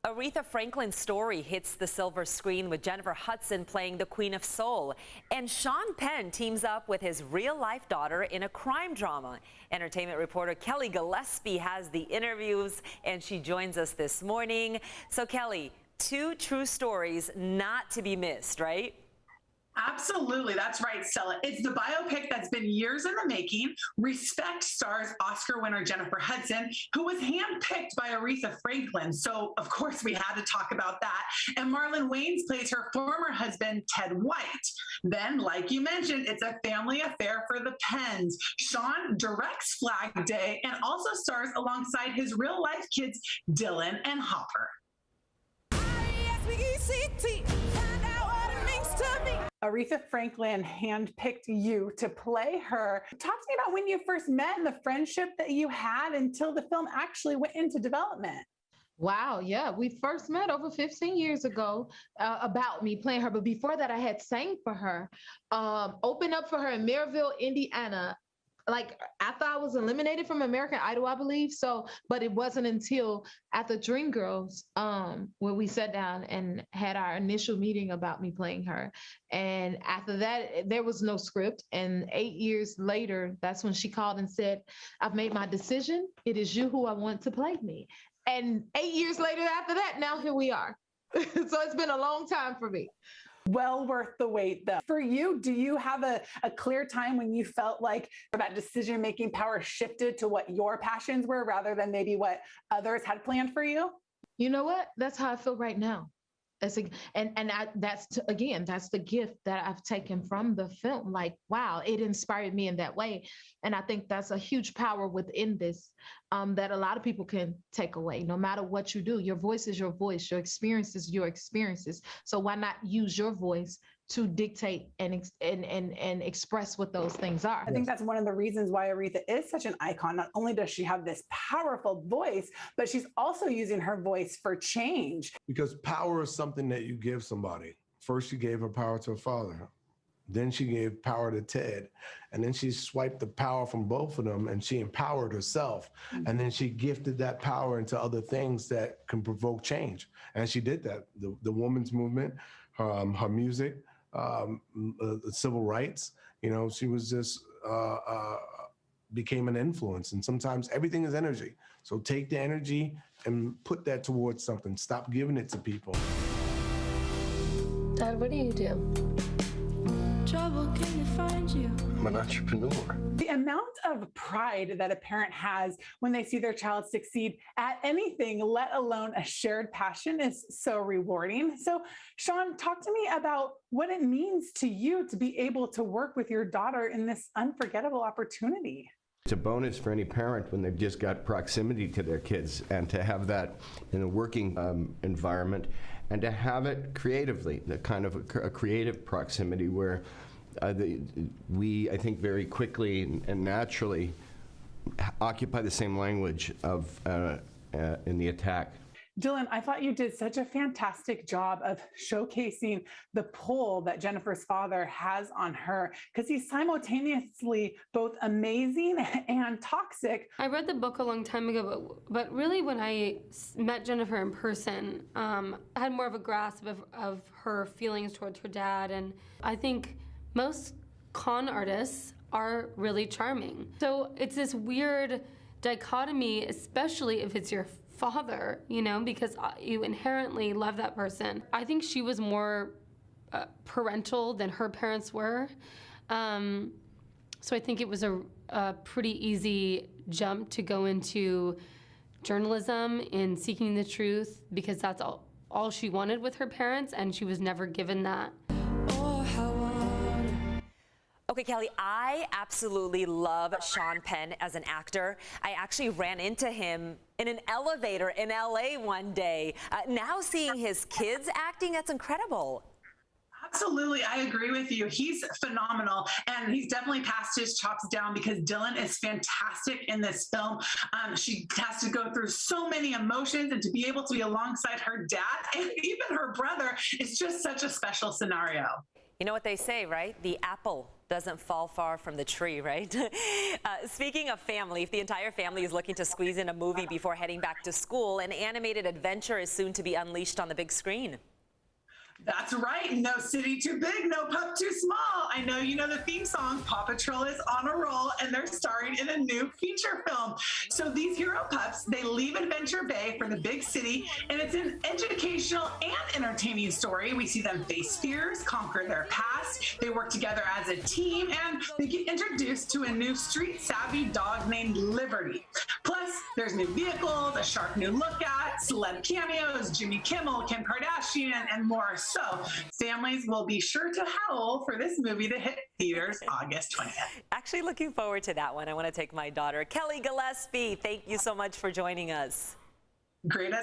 Aretha Franklin's story hits the silver screen with Jennifer Hudson playing the Queen of Soul. And Sean Penn teams up with his real-life daughter in a crime drama. Entertainment reporter Kelli Gillespie has the interviews, and she joins us this morning. So, Kelli, two true stories not to be missed, right? Absolutely. That's right, Stella. It's the biopic that's been years in the making. Respect stars Oscar winner Jennifer Hudson, who was handpicked by Aretha Franklin. So, of course, we had to talk about that. And Marlon Wayans plays her former husband, Ted White. Then, like you mentioned, it's a family affair for the Penns. Sean directs Flag Day and also stars alongside his real-life kids, Dylan and Hopper. Aretha Franklin handpicked you to play her. Talk to me about when you first met and the friendship that you had until the film actually went into development. Wow, yeah, we first met over 15 years ago about me playing her. But before that, I had sang for her, opened up for her in Maryville, Indiana. Like after I was eliminated from American Idol, I believe. So, but it wasn't until at the Dreamgirls where we sat down and had our initial meeting about me playing her. And after that, there was no script. And 8 years later, that's when she called and said, "I've made my decision. It is you who I want to play me." And 8 years later after that, now here we are. So it's been a long time for me. Well worth the wait, though. For you, do you have a clear time when you felt like that decision-making power shifted to what your passions were rather than maybe what others had planned for you? You know what? That's how I feel right now. That's the gift that I've taken from the film. Like, wow, it inspired me in that way. And I think that's a huge power within this that a lot of people can take away. No matter what you do, your voice is your voice, your experience is your experiences. So why not use your voice to dictate and express what those things are? I think that's one of the reasons why Aretha is such an icon. Not only does she have this powerful voice, but she's also using her voice for change. Because power is something that you give somebody. First, she gave her power to her father. Then she gave power to Ted. And then she swiped the power from both of them and she empowered herself. Mm-hmm. And then she gifted that power into other things that can provoke change. And she did that. The women's movement, her music, civil rights, she was just became an influence. And sometimes everything is energy. So take the energy and put that towards something. Stop giving it to people. Dad, what do you do? Trouble, can you find you? I'm an entrepreneur. The amount of pride that a parent has when they see their child succeed at anything, let alone a shared passion, is so rewarding. So, Sean, talk to me about what it means to you to be able to work with your daughter in this unforgettable opportunity. It's a bonus for any parent when they've just got proximity to their kids, and to have that in a working environment, and to have it creatively, the kind of a creative proximity where we, I think, very quickly and naturally occupy the same language of in the attack. Dylan, I thought you did such a fantastic job of showcasing the pull that Jennifer's father has on her, because he's simultaneously both amazing and toxic. I read the book a long time ago, but really when I met Jennifer in person, I had more of a grasp of her feelings towards her dad. And I think most con artists are really charming. So it's this weird dichotomy, especially if it's your father, because you inherently love that person. I think she was more parental than her parents were. So I think it was a pretty easy jump to go into journalism and seeking the truth, because that's all she wanted with her parents, and she was never given that. Okay, Kelli, I absolutely love Sean Penn as an actor. I actually ran into him in an elevator in LA one day. Now seeing his kids acting, that's incredible. Absolutely, I agree with you. He's phenomenal, and he's definitely passed his chops down, because Dylan is fantastic in this film. She has to go through so many emotions, and to be able to be alongside her dad and even her brother is just such a special scenario. You know what they say, right? The apple doesn't fall far from the tree, right? Speaking of family, if the entire family is looking to squeeze in a movie before heading back to school, an animated adventure is soon to be unleashed on the big screen. That's right. No city too big, no pup too small. I know you know the theme song. Paw Patrol is on a roll, and they're starring in a new feature film. So these hero pups, they leave Adventure Bay for the big city, and it's an educational and entertaining story. We see them face fears, conquer their past. They work together as a team, and they get introduced to a new street-savvy dog named Liberty. Plus, there's new vehicles, a sharp new look at, celeb cameos, Jimmy Kimmel, Kim Kardashian, and more. So families will be sure to howl for this movie to hit theaters August 20th. Actually looking forward to that one. I want to take my daughter. Kelli Gillespie, thank you so much for joining us. Great.